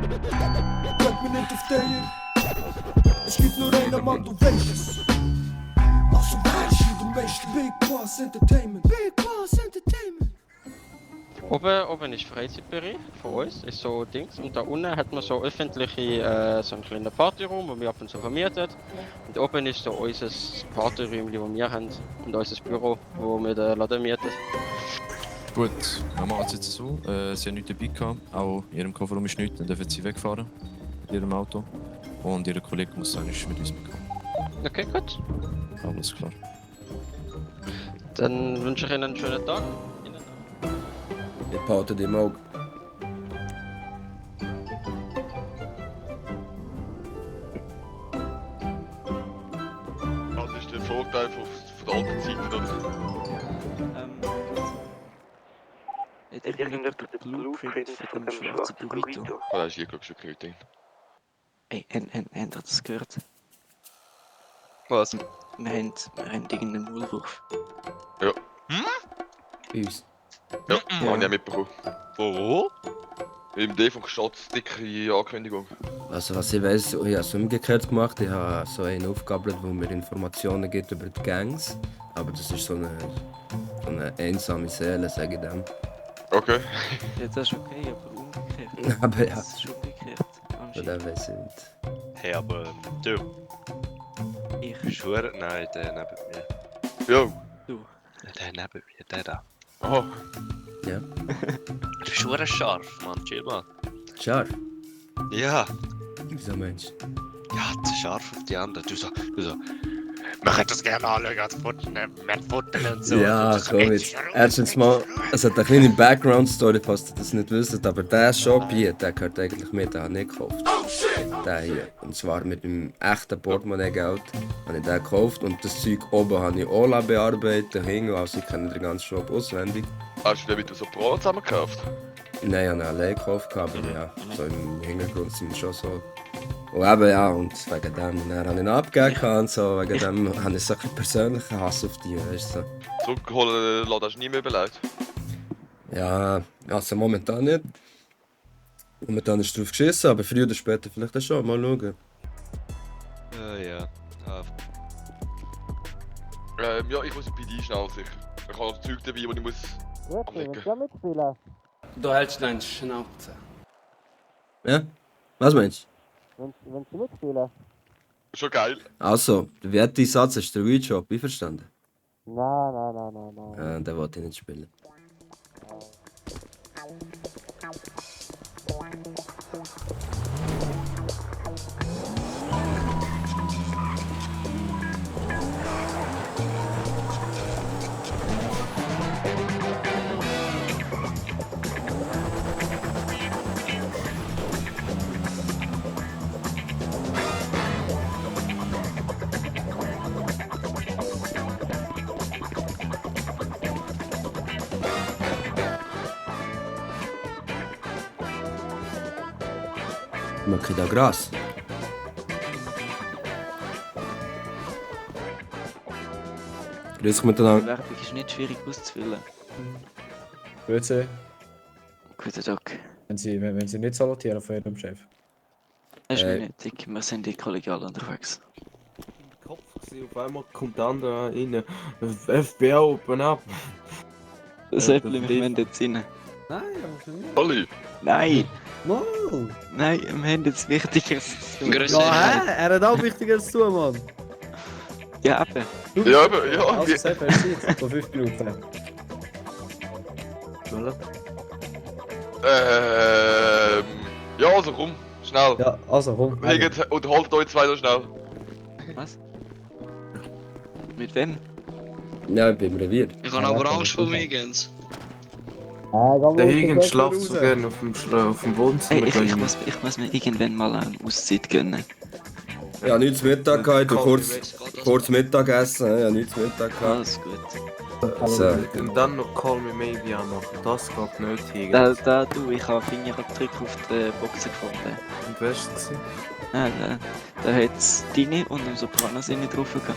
Drück mir nicht auf den. Es gibt nur einen Mann, du weißt es. Also weißt du, der meiste Big Boss Entertainment. Big Boss Entertainment. Oben ist Freizeitbereich von uns, ist so Dings. Und da unten hat man so öffentliche, so einen kleinen Partyraum, den wir ab und zu vermietet. Und oben ist so unser Partyräumchen, das wir haben. Und unser Büro, wo wir den Laden mieten. Gut, wir machen es jetzt so. Sie haben nichts dabei gehabt, auch in ihrem Kofferraum ist nichts, dann dürfen sie wegfahren mit ihrem Auto. Und ihr Kollege muss sein, ist mit uns bekommen. Okay, gut. Alles klar. Dann wünsche ich Ihnen einen schönen Tag. Ich behalte dich im Auge. Was ist der Vorteil von der alten Zeit, oder? Hat irgendjemand den Blueprint von dem schwarzen Burrito? Oh, da ist hier, glaube ich, schon gehört. Ey, habt ihr das gehört? Was? Wir haben irgendeinen Maulwurf. Ja. Bei uns. Ja, habe ich auch mitbekommen. Wo? Im D von Stadt, dicke Ankündigung. Also was ich weiss, ich habe es umgekehrt gemacht. Ich habe so einen aufgegabelt, wo mir Informationen gibt über die Gangs. Aber das ist so eine einsame Seele, sage ich dem. Okay. Ja, das ist okay, aber umgekehrt. Aber ja, Das ist umgekehrt. von Anscheinend. dem weiss ich nicht. Hey, aber du, Ich. schwöre, nein, der neben mir. Jo. Der neben mir, der da. Aha. Ja. Du schwöre scharf, Mann, chill mal. Scharf. Ja, Wieso Mensch? ja, zu scharf auf die anderen. Du so, man könnte das gerne anschauen, als Futter und so. Ja, Du so, komm jetzt. Erstens mal, es hat eine kleine Background-Story, falls ihr das nicht wisst, aber der Shop hier, der gehört eigentlich mir, den habe ich nicht gekauft. Der hier. Und zwar mit dem echten Portemonnaie-Geld habe ich den gekauft und das Zeug oben habe ich auch bearbeitet, hinten, also ich kenne den ganzen Shop auswendig. Hast du den mit so Brot zusammen gekauft? Nein, ich habe ihn allein gekauft, aber ja, so im Hintergrund sind wir schon so. Und eben ja, und wegen dem, und dann habe ich ihn abgegeben und so, wegen dem habe ich so einen persönlichen Hass auf die, weißt du. Zurückholen lassen hast du nie mehr überlegt. Ja, also momentan nicht. Momentan ist drauf geschissen, aber früher oder später vielleicht auch schon, mal schauen. Ja. Ja, ich muss bei dir schnell sicher. Ich habe noch Zeug dabei, die ich muss anlegen. Du hältst deine Schnauze. Ja? Was meinst Wenn sie mitspielen? Schon geil. du? Also, der werte Satz ist der Weed-Shop, einverstanden? Nein. Den wollte ich nicht spielen. Man kriegt auch Gras. Grüß dich Die miteinander. Werbung ist nicht schwierig auszufüllen. Grüezi. Guten Tag. Wenn Sie nicht salutieren von Ihrem Chef. Das ist mir nötig, wir sind hier kollegial unterwegs. Kopf gewesen, auf einmal kommt der andere rein. FBI open up. Säppli, wir wollen jetzt rein. Nein, aber für mich. Olli. Nein! No! Nein, wir haben jetzt Wichtigeres zu tun. Ja, hä? Er hat auch Wichtigeres zu tun, Mann. Ja, eben. Ja, aber ja. Also, Sepp, er Zeit vor 5 Minuten. Ja, also komm, schnell. Ja, also, komm. Unterhaltet euch zwei noch schnell. Was? Mit wem? Ja, beim Revier. Ich habe aber Angst vor Higgins. Der Higgins schlaft so gerne auf dem Hey, Wohnzimmer. ich muss mir irgendwann mal eine Auszeit gönnen. Ja, nichts Mittag gehabt, kurz Mittagessen, ja, nichts Mittag gehabt. Alles gut. So. Und dann noch Call Me Maybe auch noch. Das geht nicht, Higgins. Du, ich habe Fingerabdrücke auf der Boxen gefunden. Und weißt du, Da hat es deine und ein Sopranos innen drauf gehabt.